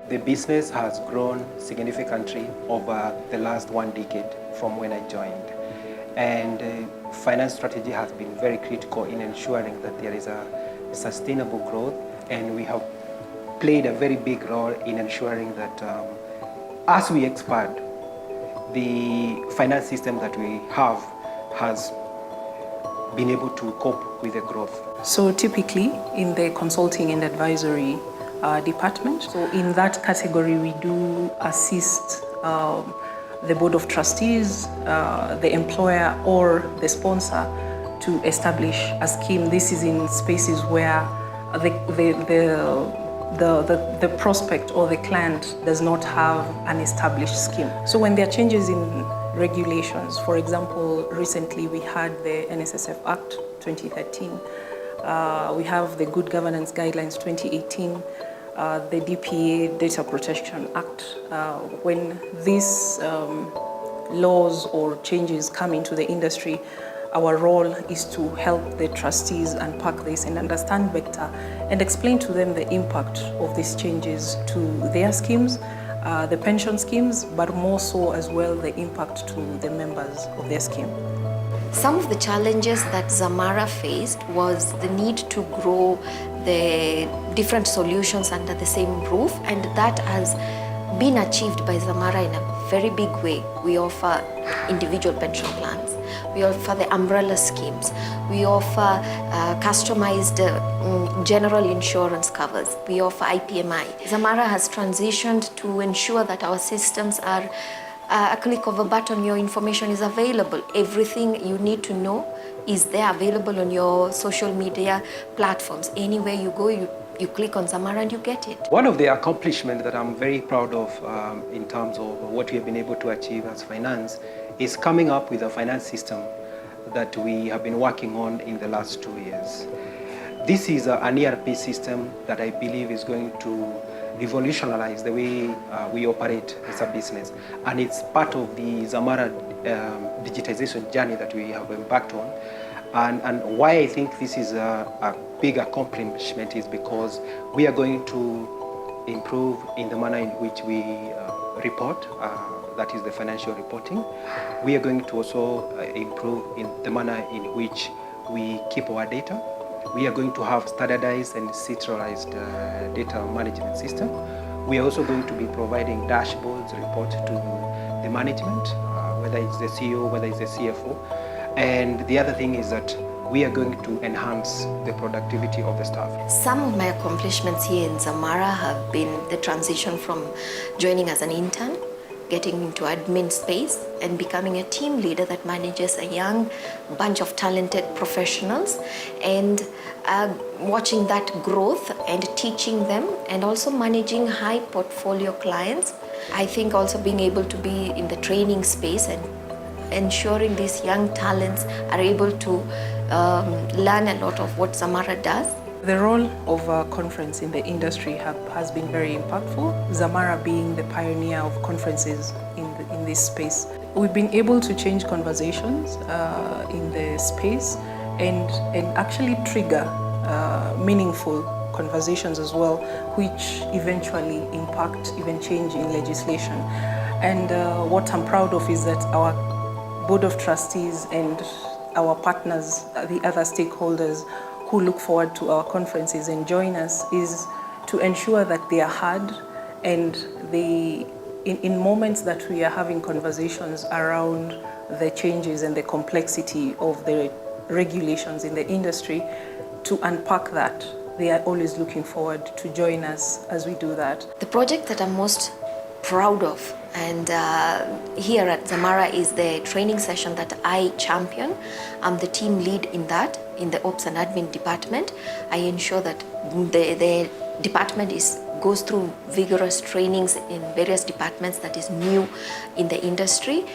The business has grown significantly over the last 1 decade from when I joined. And finance strategy has been very critical in ensuring that there is a sustainable growth, and we have played a very big role in ensuring that as we expand, the finance system that we have has been able to cope with the growth. So typically in the consulting and advisory department, so in that category we do assist the board of trustees, the employer or the sponsor to establish a scheme. This is in spaces where the prospect or the client does not have an established scheme. So when there are changes in regulations, for example, recently we had the NSSF Act 2013, we have the Good Governance Guidelines 2018, the DPA Data Protection Act. When these laws or changes come into the industry, our role is to help the trustees unpack this and understand better and explain to them the impact of these changes to their schemes, the pension schemes, but more so as well the impact to the members of their scheme. Some of the challenges that Zamara faced was the need to grow the different solutions under the same roof, and that has been achieved by Zamara in a very big way. We offer individual pension plans, we offer the umbrella schemes, we offer customized general insurance covers, we offer IPMI. Zamara has transitioned to ensure that our systems are a click of a button, your information is available. Everything you need to know is there, available on your social media platforms. Anywhere you go, you click on Zamara and you get it. One of the accomplishments that I'm very proud of in terms of what we have been able to achieve as finance is coming up with a finance system that we have been working on in the last 2 years. This is an ERP system that I believe is going to revolutionize the way we operate as a business, and it's part of the Zamara digitization journey that we have embarked on. And why I think this is a big accomplishment is because we are going to improve in the manner in which we report, that is the financial reporting. We are going to also improve in the manner in which we keep our data. We are going to have standardized and centralized data management system. We are also going to be providing dashboards, report to the management, whether it's the CEO, whether it's the CFO. And the other thing is that we are going to enhance the productivity of the staff. Some of my accomplishments here in Zamara have been the transition from joining as an intern, getting into admin space and becoming a team leader that manages a young bunch of talented professionals, and watching that growth and teaching them, and also managing high portfolio clients. I think also being able to be in the training space and ensuring these young talents are able to learn a lot of what Zamara does. The role of a conference in the industry has been very impactful, Zamara being the pioneer of conferences in this space. We've been able to change conversations in the space and actually trigger meaningful conversations as well, which eventually impact even change in legislation. And what I'm proud of is that our Board of Trustees and our partners, the other stakeholders who look forward to our conferences and join us, is to ensure that they are heard, and in moments that we are having conversations around the changes and the complexity of the regulations in the industry, to unpack that. They are always looking forward to join us as we do that. The project that I'm most proud of and here at Zamara is the training session that I champion. I'm the team lead in that, in the Ops and Admin department. I ensure that the department goes through vigorous trainings in various departments that is new in the industry,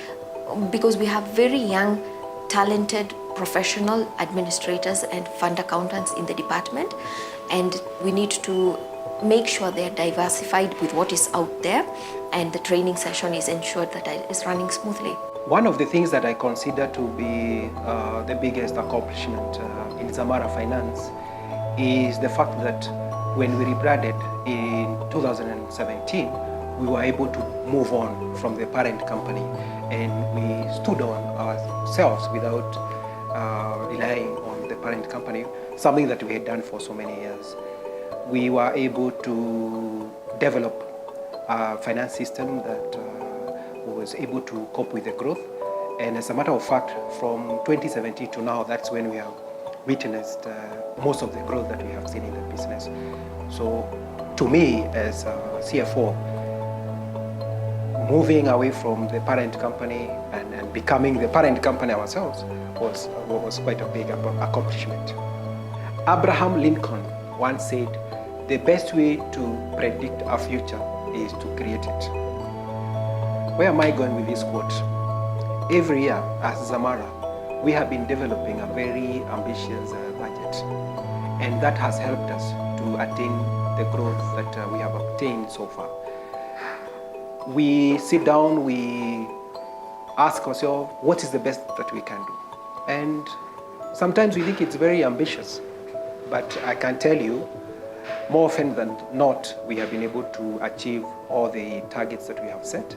because we have very young, talented, professional administrators and fund accountants in the department, and we need to make sure they're diversified with what is out there, and the training session is ensured that it is running smoothly. One of the things that I consider to be the biggest accomplishment in Zamara Finance is the fact that when we rebranded in 2017, we were able to move on from the parent company, and we stood on ourselves without relying on the parent company, something that we had done for so many years. We were able to develop a finance system that was able to cope with the growth. And as a matter of fact, from 2017 to now, that's when we have witnessed most of the growth that we have seen in the business. So to me, as a CFO, moving away from the parent company and becoming the parent company ourselves was quite a big accomplishment. Abraham Lincoln once said, "The best way to predict a future is to create it." Where am I going with this quote? Every year as Zamara, we have been developing a very ambitious budget, and that has helped us to attain the growth that we have obtained so far. We sit down, we ask ourselves, what is the best that we can do? And sometimes we think it's very ambitious, but I can tell you, more often than not, we have been able to achieve all the targets that we have set.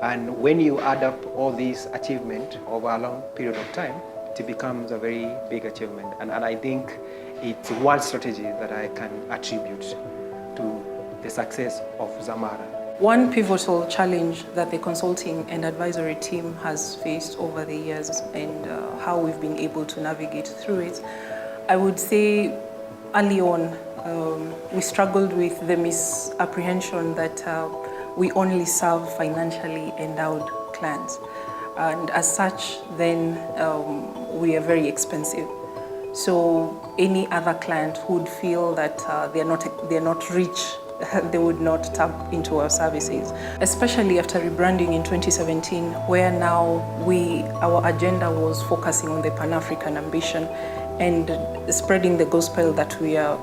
And when you add up all these achievements over a long period of time, it becomes a very big achievement. And I think it's one strategy that I can attribute to the success of Zamara. One pivotal challenge that the consulting and advisory team has faced over the years and how we've been able to navigate through it, I would say early on, we struggled with the misapprehension that we only serve financially endowed clients. And as such, then we are very expensive. So any other client would feel that they're not rich, they would not tap into our services. Especially after rebranding in 2017, where now our agenda was focusing on the Pan-African ambition and spreading the gospel that we are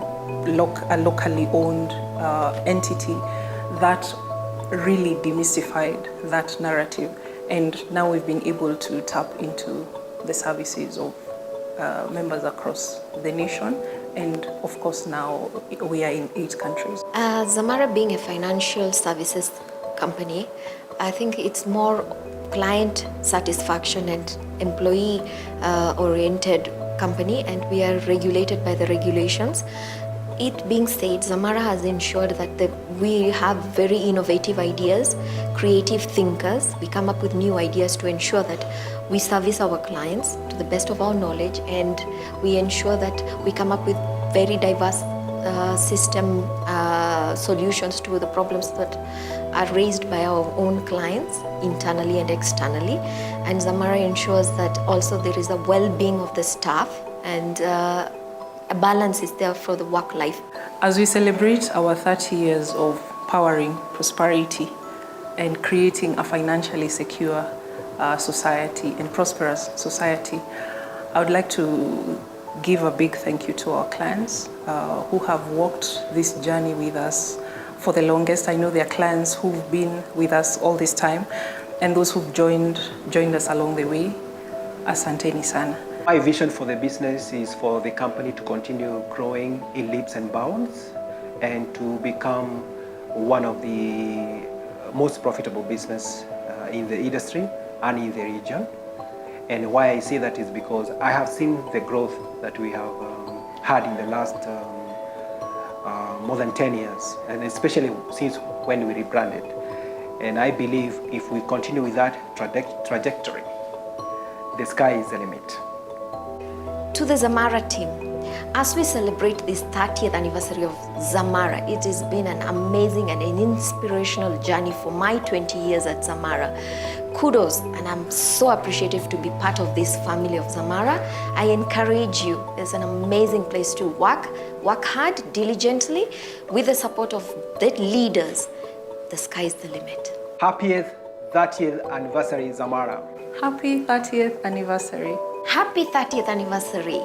a locally owned entity. That really demystified that narrative, and now we've been able to tap into the services of members across the nation, and of course now we are in 8 countries. Zamara being a financial services company, I think it's more client satisfaction and employee oriented company, and we are regulated by the regulations. It being said, Zamara has ensured that we have very innovative ideas, creative thinkers. We come up with new ideas to ensure that we service our clients to the best of our knowledge, and we ensure that we come up with very diverse system solutions to the problems that are raised by our own clients internally and externally. And Zamara ensures that also there is a well-being of the staff, and a balance is there for the work life. As we celebrate our 30 years of powering prosperity and creating a financially secure society and prosperous society, I would like to give a big thank you to our clients who have walked this journey with us for the longest. I know there are clients who've been with us all this time, and those who've joined us along the way. Asanteni sana. My vision for the business is for the company to continue growing in leaps and bounds and to become one of the most profitable business in the industry and in the region. And why I say that is because I have seen the growth that we have had in the last more than 10 years, and especially since when we rebranded. And I believe if we continue with that trajectory, the sky is the limit. To the Zamara team, as we celebrate this 30th anniversary of Zamara, it has been an amazing and an inspirational journey for my 20 years at Zamara. Kudos, and I'm so appreciative to be part of this family of Zamara. I encourage you, it's an amazing place to work hard, diligently, with the support of the leaders. The sky is the limit. Happy 30th anniversary, Zamara. Happy 30th anniversary. Happy 30th anniversary.